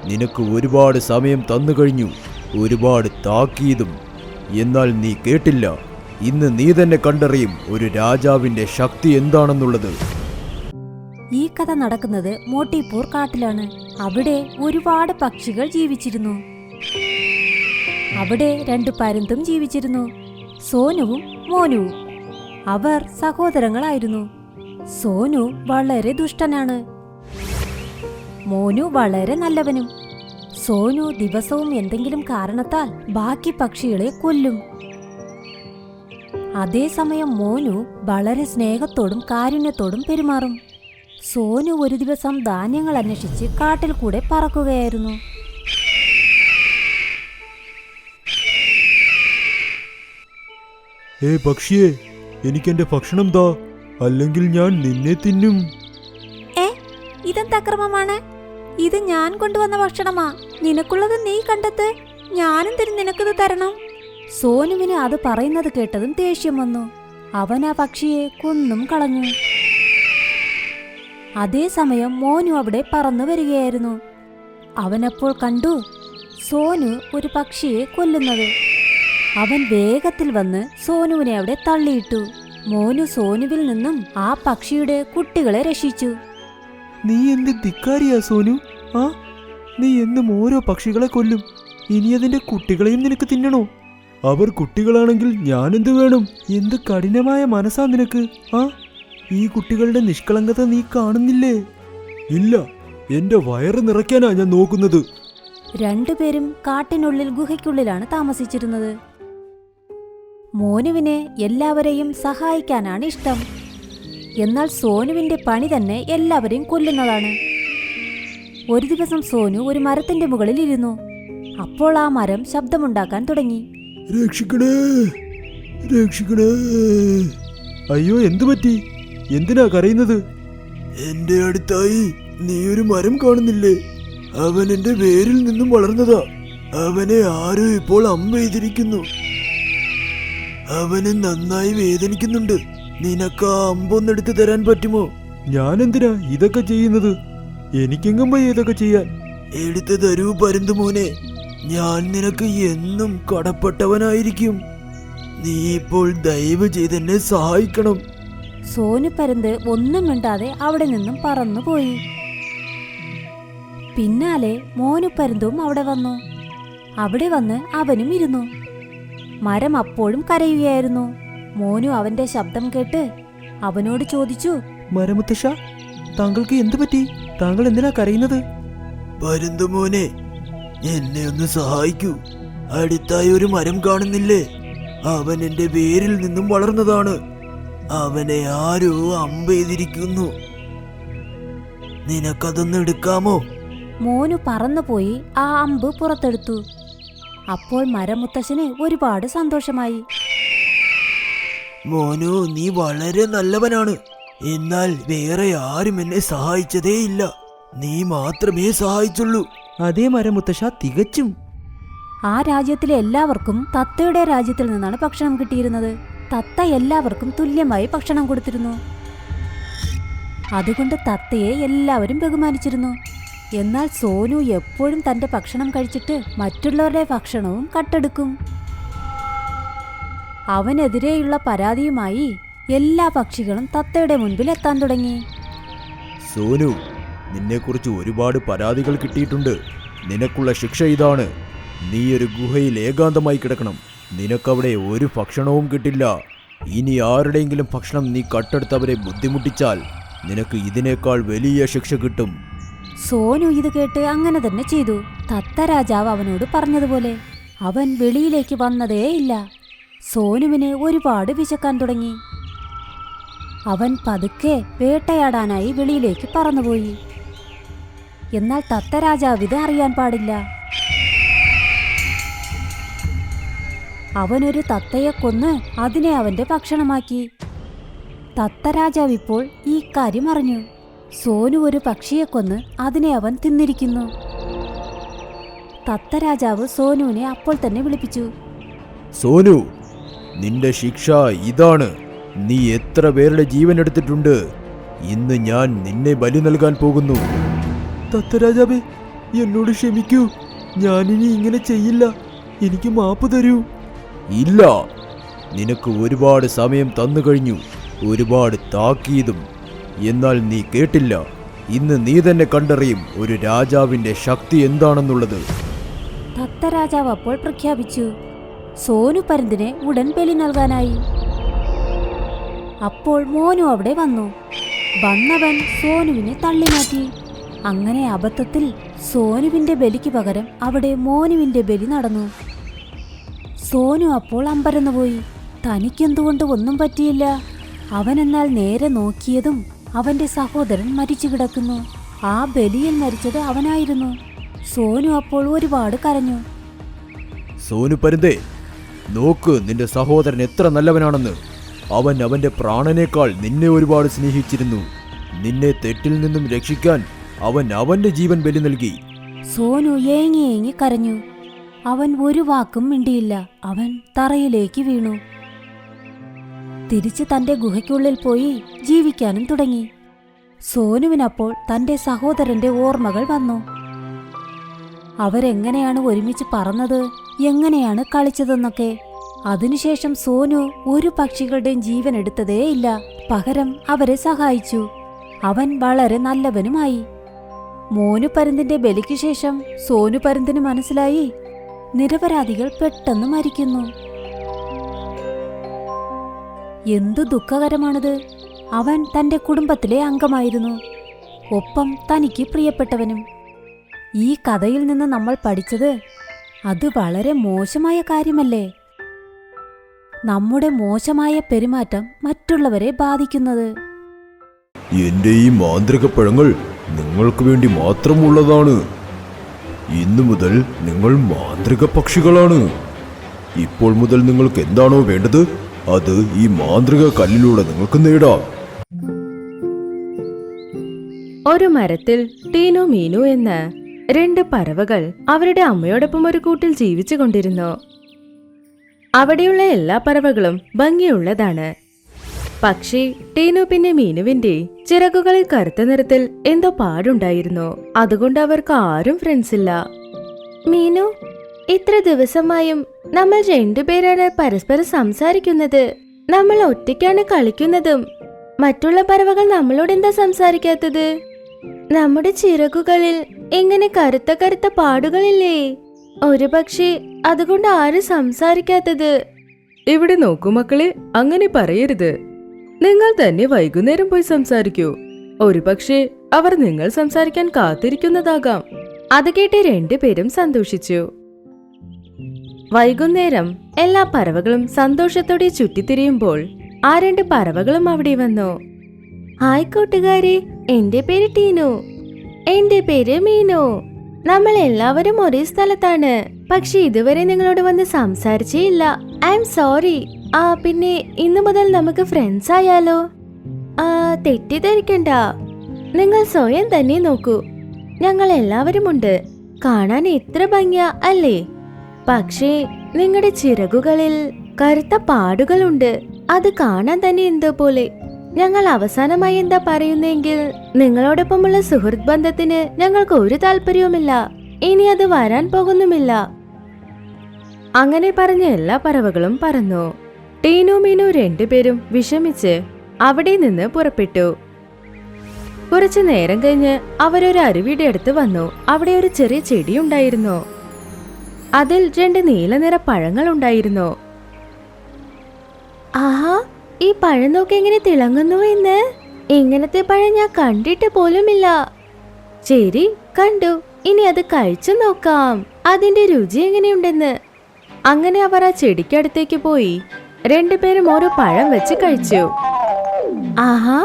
നിനക്ക് ഒരുപാട് സമയം തന്നു കഴിഞ്ഞു, ഒരുപാട് താക്കീതും. എന്നാൽ നീ കേട്ടില്ല. ഇന്ന് നീ തന്നെ കണ്ടറിയും ഒരു രാജാവിന്റെ ശക്തി എന്താണെന്നുള്ളത്. ഈ കഥ നടക്കുന്നത് മോട്ടിപ്പൂർ കാട്ടിലാണ്. അവിടെ ഒരുപാട് പക്ഷികൾ ജീവിച്ചിരുന്നു. അവിടെ 2 പരുന്തും ജീവിച്ചിരുന്നു, സോനുവും മോനുവും. അവർ സഹോദരങ്ങളായിരുന്നു. സോനു വളരെ ദുഷ്ടനാണ്, മോനു വളരെ നല്ലവനും. സോനു ദിവസവും എന്തെങ്കിലും കാരണത്താൽ ബാക്കി പക്ഷികളെ കൊല്ലും. അതേസമയം മോനു വളരെ സ്നേഹത്തോടും കാരുണ്യത്തോടും പെരുമാറും. സോനു ഒരു ദിവസം ധാന്യങ്ങൾ അന്വേഷിച്ച് കാട്ടിൽ കൂടെ പറക്കുകയായിരുന്നു. പക്ഷിയേ, എനിക്കെന്റെ ഭക്ഷണം താ, അല്ലെങ്കിൽ ഞാൻ നിന്നെ തിന്നും. ഇതെന്ത് അക്രമമാണ്? ഇത് ഞാൻ കൊണ്ടുവന്ന ഭക്ഷണമാ. നിനക്കുള്ളത് നീ കണ്ടെത്ത്, ഞാനും നിനക്കിത് തരണം. സോനുവിന് അത് പറയുന്നത് കേട്ടതും ദേഷ്യം വന്നു. അവൻ ആ പക്ഷിയെ കൊന്നും കളഞ്ഞു. അതേസമയം മോനു അവിടെ പറന്നു വരികയായിരുന്നു. അവനപ്പോൾ കണ്ടു സോനു ഒരു പക്ഷിയെ കൊല്ലുന്നത്. അവൻ വേഗത്തിൽ വന്ന് സോനുവിനെ അവിടെ തള്ളിയിട്ടു. മോനു സോനുവിൽ നിന്നും ആ പക്ഷിയുടെ കുട്ടികളെ രക്ഷിച്ചു. നീ എന്ത് ധിക്കാരിയാ സോനു? നീ എന്നും ഓരോ പക്ഷികളെ കൊല്ലും, ഇനി അതിന്റെ കുട്ടികളെയും നിനക്ക് തിന്നണോ? അവർ കുട്ടികളാണെങ്കിൽ ഞാനെന്ത് വേണം? എന്ത് കഠിനമായ മനസ്സാ നിനക്ക്? ഈ കുട്ടികളുടെ നിഷ്കളങ്കത നീ കാണുന്നില്ലേ? ഇല്ല, എന്റെ വയറ് നിറയ്ക്കാനാ ഞാൻ നോക്കുന്നത്. 2 പേരും കാട്ടിനുള്ളിൽ ഗുഹയ്ക്കുള്ളിലാണ് താമസിച്ചിരുന്നത്. മോനുവിന് എല്ലാവരെയും സഹായിക്കാനാണ് ഇഷ്ടം. എന്നാൽ സോനുവിന്റെ പണി തന്നെ എല്ലാവരെയും കൊല്ലുന്നതാണ്. ഒരു ദിവസം സോനു ഒരു മരത്തിന്റെ മുകളിൽ ഇരുന്നു. അപ്പോൾ ആ മരം ശബ്ദമുണ്ടാക്കാൻ തുടങ്ങി. രക്ഷിക്കണേ, രക്ഷിക്കണേ. അയ്യോ, എന്തു പറ്റി? എന്തിനാ കരയുന്നത്? എന്റെ അടുത്തായി നീ ഒരു മരം കാണുന്നില്ലേ? അവൻ എന്റെ വേരിൽ നിന്നും വളർന്നതാ. അവനെ ആരോ ഇപ്പോൾ അമ്പ ചെയ്തിരിക്കുന്നു. അവന് നന്നായി വേദനിക്കുന്നുണ്ട്. നിനക്ക് ആ അമ്പൊന്നെടുത്ത് തരാൻ പറ്റുമോ? ഞാൻ എന്തിനാ ഇതൊക്കെ ചെയ്യുന്നത്? എനിക്കെങ്ങും വയ്യ ഇതൊക്കെ ചെയ്യാൻ. എടുത്തു തരൂ പരുന്തുമോനെ, ഞാൻ നിനക്ക് എന്നും കടപ്പെട്ടവനായിരിക്കും. നീ ഇപ്പോൾ ദയവ് ചെയ്ത് എന്നെ സഹായിക്കണം. സോനു പരുന്ത് ഒന്നും മിണ്ടാതെ അവിടെ നിന്നും പറന്നുപോയി. പിന്നാലെ മോനു പരുന്തും അവിടെ വന്നു. അവിടെ വന്ന് അവനും ഇരുന്നു. മരം അപ്പോഴും കരയുകയായിരുന്നു. മോനു അവന്റെ ശബ്ദം കേട്ട് അവനോട് ചോദിച്ചു, മരമുത്തശ്ശ, താങ്കൾക്ക് എന്തു പറ്റി? താങ്കൾ എന്തിനാ കരയുന്നത്? പരുന്തുമോനെ, എന്നെ ഒന്ന് സഹായിക്കൂ. അടുത്തായി ഒരു മരം കാണുന്നില്ലേ? അവൻ എന്റെ വേരിൽ നിന്നും വളർന്നതാണ്. അവനെ ആരോ അമ്പ ചെയ്തിരിക്കുന്നു. നിനക്കതൊന്ന് എടുക്കാമോ? മോനു പറന്നുപോയി ആ അമ്പ് പുറത്തെടുത്തു. അപ്പോൾ മരമുത്തശ്ശന് ഒരുപാട് സന്തോഷമായി. മോനു, നീ വളരെ നല്ലവനാണ്. എന്നാൽ വേറെ ആരും എന്നെ സഹായിച്ചതേയില്ല. നീ മാത്രമേ സഹായിച്ചുള്ളൂ. അതേ മരമുത്തശ്ശ, തികച്ചും. ആ രാജ്യത്തിലെ എല്ലാവർക്കും തത്തയുടെ രാജ്യത്തിൽ നിന്നാണ് ഭക്ഷണം കിട്ടിയിരുന്നത്. തത്ത എല്ലാവർക്കും തുല്യമായി ഭക്ഷണം കൊടുത്തിരുന്നു. അതുകൊണ്ട് തത്തയെ എല്ലാവരും ബഹുമാനിച്ചിരുന്നു. എന്നാൽ സോനു എപ്പോഴും തന്റെ ഭക്ഷണം കഴിച്ചിട്ട് മറ്റുള്ളവരുടെ ഭക്ഷണവും കട്ടെടുക്കും. അവനെതിരെയുള്ള പരാതിയുമായി എല്ലാ പക്ഷികളും തത്തയുടെ മുൻപിൽ എത്താൻ തുടങ്ങി. സോനു, നിന്നെക്കുറിച്ച് ഒരുപാട് പരാതികൾ കിട്ടിയിട്ടുണ്ട്. നിനക്കുള്ള ശിക്ഷ ഇതാണ്. നീ ഒരു ഗുഹയിൽ ഏകാന്തമായി കിടക്കണം. നിനക്കവിടെ ഒരു ഭക്ഷണവും കിട്ടില്ല. ഇനി ആരുടെയെങ്കിലും ഭക്ഷണം നീ കട്ടെടുത്തവരെ ബുദ്ധിമുട്ടിച്ചാൽ നിനക്ക് ഇതിനേക്കാൾ വലിയ ശിക്ഷ കിട്ടും. സോനു ഇത് കേട്ട് അങ്ങനെ തന്നെ ചെയ്തു. തത്ത രാജാവ് അവനോട് പറഞ്ഞതുപോലെ. അവൻ വെളിയിലേക്ക് വന്നതേയില്ല. സോനുവിന് ഒരുപാട് വിശക്കാൻ തുടങ്ങി. അവൻ പതുക്കെ വേട്ടയാടാനായി വെളിയിലേക്ക് പറന്നുപോയി. എന്നാൽ തത്ത രാജാവ് ഇത് അറിയാൻ പാടില്ല. അവനൊരു തത്തയെ കൊന്ന് അതിനെ അവന്റെ ഭക്ഷണമാക്കി. തത്ത രാജാവ് ഇപ്പോൾ ഈ കാര്യം അറിഞ്ഞു. സോനു ഒരു പക്ഷിയെ കൊന്ന് അതിനെ അവൻ തിന്നിരിക്കുന്നു. തത്ത രാജാവ് സോനുവിനെ അപ്പോൾ തന്നെ വിളിപ്പിച്ചു. സോനു, നിന്റെ ശിക്ഷ ഇതാണ്. നീ എത്ര പേരുടെ ജീവൻ എടുത്തിട്ടുണ്ട്? ഇന്ന് ഞാൻ നിന്നെ ബലി നൽകാൻ പോകുന്നു. തത്തരാജാവേ, എന്നോട് ക്ഷമിക്കൂ. ഞാനിനി ഇങ്ങനെ ചെയ്യില്ല. എനിക്ക് മാപ്പ് തരൂ. ഇല്ല, നിനക്ക് ഒരുപാട് സമയം തന്നു കഴിഞ്ഞു, ഒരുപാട് താക്കീതും. എന്നാൽ നീ കേട്ടില്ല. ഇന്ന് നീ തന്നെ കണ്ടറിയും ഒരു രാജാവിന്റെ ശക്തി എന്താണെന്നുള്ളത്. തത്തരാജാവ് അപ്പോൾ പ്രഖ്യാപിച്ചു, സോനു പരുന്തിനെ ഉടൻ ബലി നൽകാനായി. അപ്പോൾ മോനു അവിടെ വന്നു. വന്നവൻ സോനുവിനെ തള്ളിമാറ്റി. അങ്ങനെ അബദ്ധത്തിൽ സോനുവിന്റെ ബലിക്ക് പകരം അവിടെ മോനുവിന്റെ ബലി നടന്നു. സോനു അപ്പോൾ അമ്പരന്നുപോയി. തനിക്കെന്തുകൊണ്ട് ഒന്നും പറ്റിയില്ല. അവനെന്നാൽ നേരെ നോക്കിയതും അവന്റെ സഹോദരൻ മരിച്ചു കിടക്കുന്നു. ആ ബലിയിൽ മരിച്ചത് അവനായിരുന്നു. സോനു അപ്പോൾ ഒരുപാട് കരഞ്ഞു. സോനു പരുന്തേ, നോക്ക് നിന്റെ സഹോദരൻ എത്ര നല്ലവനാണെന്ന്. അവൻ അവന്റെ പ്രാണനേക്കാൾ നിന്നെ ഒരുപാട് സ്നേഹിച്ചിരുന്നു. നിന്നെ തെറ്റിൽ നിന്നും രക്ഷിക്കാൻ അവൻ അവന്റെ ജീവൻ ബലി നൽകി. സോനു ഏങ്ങി ഏങ്ങി കരഞ്ഞു. അവൻ ഒരു വാക്കും മിണ്ടിയില്ല. അവൻ തറയിലേക്ക് വീണു. തിരിച്ച് തന്റെ ഗുഹയ്ക്കുള്ളിൽ പോയി ജീവിക്കാനും തുടങ്ങി. സോനുവിനപ്പോൾ തന്റെ സഹോദരന്റെ ഓർമ്മകൾ വന്നു. അവരെങ്ങനെയാണ് ഒരുമിച്ച് പറന്നത്, എങ്ങനെയാണ് കളിച്ചതെന്നൊക്കെ. അതിനുശേഷം സോനു ഒരു പക്ഷികളുടെയും ജീവൻ എടുത്തതേയില്ല. പകരം അവരെ സഹായിച്ചു. അവൻ വളരെ നല്ലവനുമായി. മോനു പരുന്തിന്റെ ബലിക്ക് ശേഷം സോനു പരുന്തിന് മനസ്സിലായി, നിരപരാധികൾ പെട്ടെന്ന് മരിക്കുന്നു. എന്തു ദുഃഖകരമാണിത്. അവൻ തന്റെ കുടുംബത്തിലെ അംഗമായിരുന്നു, ഒപ്പം തനിക്ക് പ്രിയപ്പെട്ടവനും. ഈ കഥയിൽ നിന്ന് നമ്മൾ പഠിച്ചത് അത് വളരെ മോശമായ കാര്യമല്ലേ? നമ്മുടെ മോശമായ പെരുമാറ്റം മറ്റുള്ളവരെ ബാധിക്കുന്നത്. എന്റെ ഈ മാന്ത്രിക പഴങ്ങൾ നിങ്ങൾക്ക് വേണ്ടി മാത്രമുള്ളതാണ്. ഇന്നു മുതൽ നിങ്ങൾ മാന്ത്രിക പക്ഷികളാണ്. ഇപ്പോൾ മുതൽ നിങ്ങൾക്ക് എന്താണോ വേണ്ടത് അത് ഈ മാന്ത്രിക കല്ലിലൂടെ നിങ്ങൾക്ക് നേടാം. ഒരു മരത്തിൽ ടീനു മീനു എന്ന 2 പറവകൾ അവരുടെ അമ്മയോടൊപ്പം ഒരു കൂട്ടിൽ ജീവിച്ചു കൊണ്ടിരുന്നു. അവിടെയുള്ള എല്ലാ പറവകളും ഭംഗിയുള്ളതാണ്. പക്ഷേ ടീനു പിന്നെ മീനുവിന്റെ ചിറകുകളിൽ കറുത്ത നിറത്തിൽ എന്തോ പാടുണ്ടായിരുന്നു. അതുകൊണ്ട് അവർക്ക് ആരും ഫ്രണ്ട്സ് ഇല്ല. മീനു, ഇത്ര ദിവസമായും നമ്മൾ 2 പേരാണ് പരസ്പരം സംസാരിക്കുന്നത്. നമ്മൾ ഒറ്റയ്ക്കാണ് കളിക്കുന്നതും. മറ്റുള്ള പറവകൾ നമ്മളോട് എന്താ സംസാരിക്കാത്തത്? നമ്മുടെ ചിറകുകളിൽ എങ്ങനെ കറുത്ത കറുത്ത പാടുകളില്ലേ? ഒരു പക്ഷേ അതുകൊണ്ട് ആരും സംസാരിക്കാത്തത്. ഇവിടെ നോക്കൂ മക്കളെ, അങ്ങനെ പറയരുത്. നിങ്ങൾ തന്നെ വൈകുന്നേരം പോയി സംസാരിക്കൂ. ഒരുപക്ഷെ അവർ നിങ്ങൾ സംസാരിക്കാൻ കാത്തിരിക്കുന്നതാകാം. അത് കേട്ട് 2 പേരും സന്തോഷിച്ചു. വൈകുന്നേരം എല്ലാ പറവകളും സന്തോഷത്തോടെ ചുറ്റിത്തിരിയുമ്പോൾ ആ 2 പറവകളും അവിടെ വന്നു. ഹായ് കൂട്ടുകാരെ, എന്റെ പേര് ടീനു. എന്റെ പേര് മീനു. നമ്മൾ എല്ലാവരും ഒരേ സ്ഥലത്താണ്. പക്ഷെ ഇതുവരെ നിങ്ങളോട് വന്ന് സംസാരിച്ചേ ഇല്ല. I am sorry. പിന്നെ ഇന്നു മുതൽ നമുക്ക് ഫ്രണ്ട്സ് ആയാലോ? തെറ്റിദ്ധരിക്കണ്ട. നിങ്ങൾ സ്വയം തന്നെ നോക്കൂ. ഞങ്ങൾ എല്ലാവരും ഉണ്ട്. കാണാൻ എത്ര ഭംഗിയാ അല്ലേ? പക്ഷേ നിങ്ങളുടെ ചിറകുകളിൽ കറുത്ത പാടുകളുണ്ട്. അത് കാണാൻ തന്നെ എന്തോ പോലെ. ഞങ്ങൾ അവസാനമായി എന്താ പറയുന്നെങ്കിൽ, നിങ്ങളോടൊപ്പമുള്ള സുഹൃത്ത് ബന്ധത്തിന് ഞങ്ങൾക്ക് ഒരു താല്പര്യവുമില്ല. ഇനി അത് വരാൻ പോകുന്നുമില്ല. അങ്ങനെ പറഞ്ഞ എല്ലാ പറവകളും പറന്നു. ടീനു മീനു 2 പേരും വിഷമിച്ച് അവിടെ നിന്ന് പുറപ്പെട്ടു. കുറച്ചു നേരം കഴിഞ്ഞ് അവരൊരു അരുവിയുടെ അടുത്ത് വന്നു. അവിടെ ഒരു ചെറിയ ചെടി ഉണ്ടായിരുന്നു. അതിൽ 2 നീല നിറ പഴങ്ങൾ ഉണ്ടായിരുന്നു. ആഹാ, ഈ പഴം നോക്കി എങ്ങനെ തിളങ്ങുന്നു എന്ന്. ഇങ്ങനത്തെ പഴം ഞാൻ കണ്ടിട്ട് പോലുമില്ല. ശരി, കണ്ടു. ഇനി അത് കഴിച്ചു നോക്കാം, അതിന്റെ രുചി എങ്ങനെയുണ്ടെന്ന്. അങ്ങനെ അവർ ആ ചെടിക്കടുത്തേക്ക് പോയി 2 പേരും ഓരോ പഴം വെച്ച് കഴിച്ചു. ആഹാ,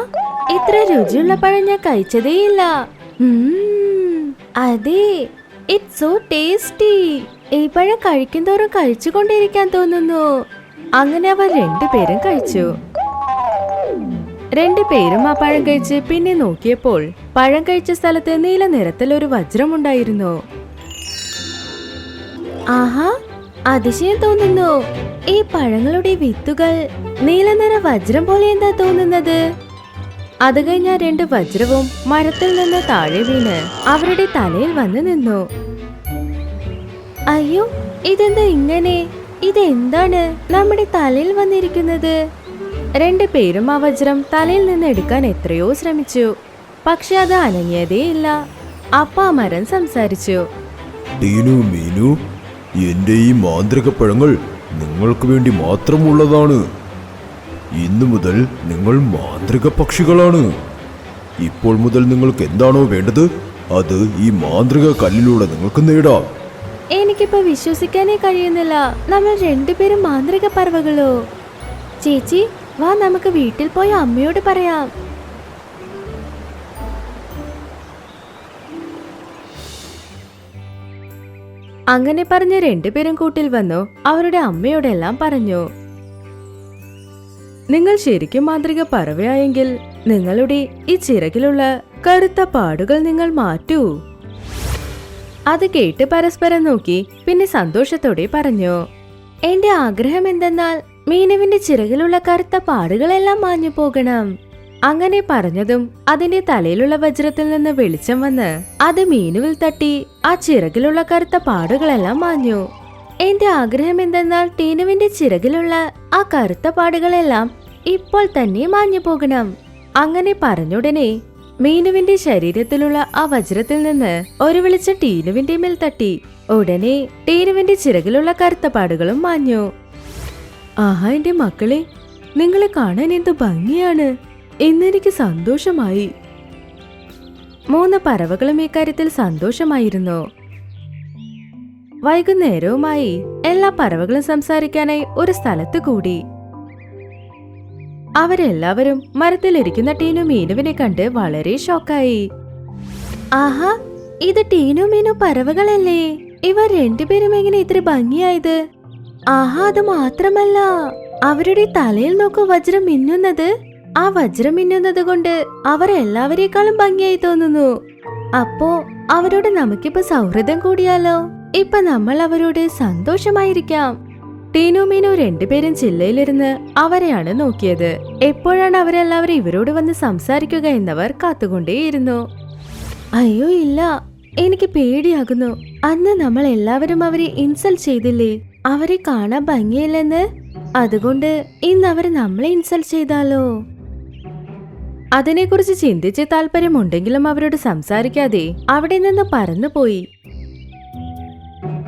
ഇത്ര രുചിയുള്ള പഴം ഞാൻ കഴിച്ചതേയില്ല. അതെ, ഇറ്റ്സ് സോ ടേസ്റ്റി. ഈ പഴം കഴിക്കുന്തോറും കഴിച്ചുകൊണ്ടിരിക്കാൻ തോന്നുന്നു. അങ്ങനെ അവർ 2 പേരും കഴിച്ചു. 2 പേരും ആ പഴം കഴിച്ച് പിന്നെ നോക്കിയപ്പോൾ പഴം കഴിച്ച സ്ഥലത്ത് നീല നിറത്തിൽ ഒരു വജ്രമുണ്ടായിരുന്നു. ആഹാ, അതിശയം തോന്നുന്നു. ഈ പഴങ്ങളുടെ വിത്തുകൾ നീല നിറ വജ്രം പോലെ എന്താ തോന്നുന്നത്? അത് കഴിഞ്ഞ 2 വജ്രവും മരത്തിൽ നിന്ന് താഴെ വീണ് അവരുടെ തലയിൽ വന്ന് നിന്നു. അയ്യോ, ഇതെന്താ ഇങ്ങനെ? ഇതെന്താണ് നമ്മുടെ തലയിൽ വന്നിരിക്കുന്നത്? 2 പേരും ആ വജ്രം തലയിൽ നിന്ന് എടുക്കാൻ എത്രയോ ശ്രമിച്ചു. പക്ഷെ അത് അനങ്ങിയതേയില്ല. അപ്പ ആ മരം സംസാരിച്ചു. ടീനു, മീനു, എന്റെ ഈ മാന്ത്രിക പഴങ്ങൾ നിങ്ങൾക്ക് വേണ്ടി മാത്രമുള്ളതാണ്. ഇന്നു മുതൽ നിങ്ങൾ മാന്ത്രിക പക്ഷികളാണ്. ഇപ്പോൾ മുതൽ നിങ്ങൾക്ക് എന്താണോ വേണ്ടത് അത് ഈ മാന്ത്രിക കല്ലിലൂടെ നിങ്ങൾക്ക് നേടാം. എനിക്കിപ്പോ വിശ്വസിക്കാനേ കഴിയുന്നില്ല. നമ്മൾ 2 പേരും മാന്ത്രിക പറവകളോ? ചേച്ചി, വാ നമുക്ക് വീട്ടിൽ പോയി അമ്മയോട് പറയാം. അങ്ങനെ പറഞ്ഞ് 2 പേരും കൂട്ടിൽ വന്നു അവരുടെ അമ്മയോടെല്ലാം പറഞ്ഞു. നിങ്ങൾ ശരിക്കും മാന്ത്രിക പറവയായെങ്കിൽ നിങ്ങളുടെ ഈ ചിറകിലുള്ള കറുത്ത പാടുകൾ നിങ്ങൾ മാറ്റൂ. അത് കേട്ട് പരസ്പരം നോക്കി പിന്നെ സന്തോഷത്തോടെ പറഞ്ഞു. എന്റെ ആഗ്രഹം എന്തെന്നാൽ മീനുവിന്റെ ചിറകിലുള്ള കറുത്ത പാടുകളെല്ലാം മാഞ്ഞു പോകണം. അങ്ങനെ പറഞ്ഞതും അതിന്റെ തലയിലുള്ള വജ്രത്തിൽ നിന്ന് വെളിച്ചം വന്ന് അത് മീനുവിൽ തട്ടി ആ ചിറകിലുള്ള കറുത്ത പാടുകളെല്ലാം മാഞ്ഞു. എന്റെ ആഗ്രഹം എന്തെന്നാൽ ടീനുവിന്റെ ചിറകിലുള്ള ആ കറുത്ത പാടുകളെല്ലാം ഇപ്പോൾ തന്നെ മാഞ്ഞു പോകണം. അങ്ങനെ പറഞ്ഞുടനെ മീനുവിന്റെ ശരീരത്തിലുള്ള ആ വജ്രത്തിൽ നിന്ന് ഒരു വെളിച്ചം ടീനുവിന്റെ മേൽ തട്ടി. ഉടനെ ടീനുവിന്റെ ചിറകിലുള്ള കറുത്ത പാടുകളും മാഞ്ഞു. ആഹാ എന്റെ മക്കളെ, നിങ്ങളെ കാണാൻ എന്ത് ഭംഗിയാണ്. ഇന്നെനിക്ക് സന്തോഷമായി. 3 പറവകളും ഇക്കാര്യത്തിൽ സന്തോഷമായിരുന്നു. വൈകുന്നേരവുമായി എല്ലാ പറവകളും സംസാരിക്കാനായി ഒരു സ്ഥലത്ത് കൂടി. അവരെല്ലാവരും മരത്തിലിരിക്കുന്ന ടീനു മീനുവിനെ കണ്ട് വളരെ ഷോക്കായി. ആഹാ, ഇത് ടീനു മീനു പറവകളല്ലേ? ഇവർ 2 പേരും എങ്ങനെ ഇത്ര ഭംഗിയായത്? ആഹാ, അത് മാത്രമല്ല, അവരുടെ തലയിൽ നോക്കൂ വജ്രം മിന്നുന്നത്. ആ വജ്രം മിന്നുന്നത് കൊണ്ട് അവർ എല്ലാവരെക്കാളും ഭംഗിയായി തോന്നുന്നു. അപ്പോ അവരോട് നമുക്കിപ്പോ സൗഹൃദം കൂടിയാലോ? ഇപ്പൊ നമ്മൾ അവരോട് സന്തോഷമായിരിക്കാം. ടീനു മീനു 2 പേരും ചില്ലയിലിരുന്ന് അവരെയാണ് നോക്കിയത്. എപ്പോഴാണ് അവരെല്ലാവരും ഇവരോട് വന്ന് സംസാരിക്കുക എന്നവർ കാത്തുകൊണ്ടേയിരുന്നു. അയ്യോ ഇല്ല, എനിക്ക് പേടിയാകുന്നു. അന്ന് നമ്മൾ എല്ലാവരും അവരെ ഇൻസൾട്ട് ചെയ്തില്ലേ? അവരെ കാണാൻ ഭംഗിയില്ലെന്ന്. അതുകൊണ്ട് ഇന്ന് അവർ നമ്മളെ ഇൻസൾട്ട് ചെയ്താലോ? അതിനെക്കുറിച്ച് ചിന്തിച്ച് താല്പര്യമുണ്ടെങ്കിലും അവരോട് സംസാരിക്കാതെ അവിടെ നിന്ന് പറന്നുപോയി.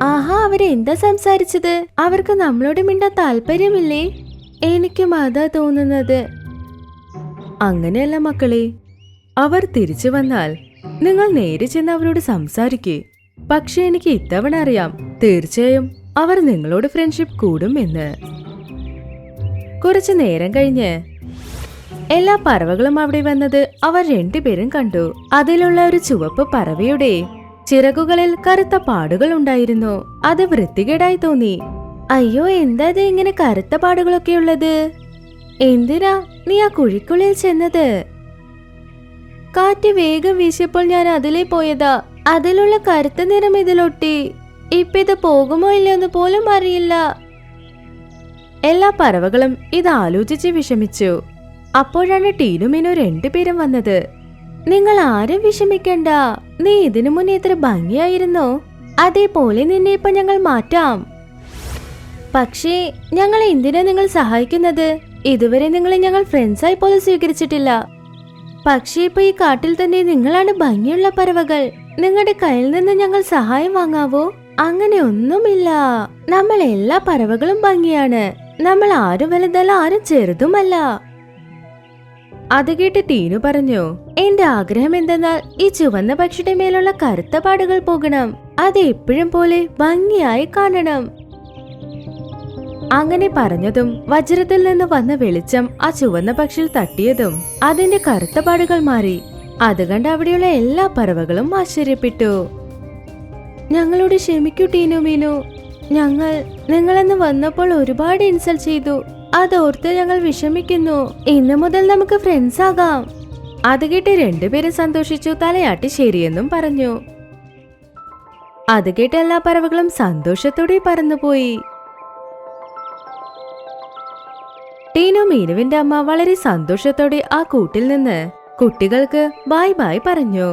ആഹാ, അവരെന്താ സംസാരിച്ചത്? അവർക്ക് നമ്മളോട് മിണ്ടാൻ താല്പര്യമില്ലേ? എനിക്കും അതാ തോന്നുന്നത്. അങ്ങനെയല്ല മക്കളെ, അവർ തിരിച്ചു വന്നാൽ നിങ്ങൾ നേരെ ചെന്ന് അവരോട് സംസാരിക്കേ. പക്ഷെ എനിക്ക് ഇത്തവണ അറിയാം, തീർച്ചയായും അവർ നിങ്ങളോട് ഫ്രണ്ട്ഷിപ്പ് കൂടും എന്ന്. കുറച്ചു നേരം കഴിഞ്ഞ് എല്ലാ പറവകളും അവിടെ വന്നത് അവർ 2 പേരും കണ്ടു. അതിലുള്ള ഒരു ചുവപ്പ് പറവയുടെ ചിറകുകളിൽ കറുത്ത പാടുകൾ ഉണ്ടായിരുന്നു. അത് വൃത്തികേടായി തോന്നി. അയ്യോ, എന്താ ഇത് ഇങ്ങനെ കറുത്ത പാടുകളൊക്കെ ഉള്ളത്? എന്തിനാ നീ ആ കുഴിക്കുള്ളിൽ ചെന്നത്? കാറ്റ് വേഗം വീശിയപ്പോൾ ഞാൻ അതിലേ പോയതാ. അതിലുള്ള കറുത്ത നിറം ഇതിലൊട്ടി. ഇപ്പൊ ഇത് പോകുമോ ഇല്ലയെന്ന് പോലും അറിയില്ല. എല്ലാ പറവകളും ഇത് ആലോചിച്ച് വിഷമിച്ചു. അപ്പോഴാണ് ടീനു മീനു 2 പേരും വന്നത്. നിങ്ങൾ ആരും വിഷമിക്കണ്ട. നീ ഇതിനു മുന്നേ ഇത്ര ഭംഗിയായിരുന്നോ? അതേപോലെ നിന്നെ ഇപ്പൊ ഞങ്ങൾ മാറ്റാം. പക്ഷേ ഞങ്ങളെ എന്തിനാ നിങ്ങൾ സഹായിക്കുന്നത്? ഇതുവരെ നിങ്ങളെ ഞങ്ങൾ ഫ്രണ്ട്സായി പോലും സ്വീകരിച്ചിട്ടില്ല. പക്ഷേ ഇപ്പൊ ഈ കാട്ടിൽ തന്നെ നിങ്ങളാണ് ഭംഗിയുള്ള പറവകൾ. നിങ്ങളുടെ കയ്യിൽ നിന്ന് ഞങ്ങൾ സഹായം വാങ്ങാവോ? അങ്ങനെ ഒന്നുമില്ല. നമ്മൾ എല്ലാ പറവകളും ഭംഗിയാണ്. നമ്മൾ ആരും വലുതല്ല, ആരും ചെറുതുമല്ല. അത് കേട്ട് ടീനു പറഞ്ഞു, എന്റെ ആഗ്രഹം എന്തെന്നാൽ ഈ ചുവന്ന പക്ഷിയുടെ മേലുള്ള കറുത്ത പാടുകൾ പോകണം. അത് എപ്പോഴും പോലെ ഭംഗിയായി കാണണം. അങ്ങനെ പറഞ്ഞതും വജ്രത്തിൽ നിന്ന് വന്ന വെളിച്ചം ആ ചുവന്ന പക്ഷിയിൽ തട്ടിയതും അതിന്റെ കറുത്ത പാടുകൾ മാറി. അത് കണ്ട് അവിടെയുള്ള എല്ലാ പറവകളും ആശ്ചര്യപ്പെട്ടു. ഞങ്ങളോട് ക്ഷമിക്കൂ ടീനു മീനു. ഞങ്ങൾ നിങ്ങളെന്ന് വന്നപ്പോൾ ഒരുപാട് ഇൻസൾട്ട് ചെയ്തു. അതോർത്ത് ഞങ്ങൾ വിഷമിക്കുന്നു. ഇന്നു മുതൽ നമുക്ക് ഫ്രണ്ട്സ് ആകാം. അത് കേട്ട് 2 പേരും സന്തോഷിച്ചു തലയാട്ടി ശരിയെന്നും പറഞ്ഞു. അത് കേട്ട് എല്ലാ പറവകളും സന്തോഷത്തോടെ പറന്നുപോയി. ടീനു മീനുവിന്റെ അമ്മ വളരെ സന്തോഷത്തോടെ ആ കൂട്ടിൽ നിന്ന് കുട്ടികൾക്ക് ബായ് ബായ് പറഞ്ഞു.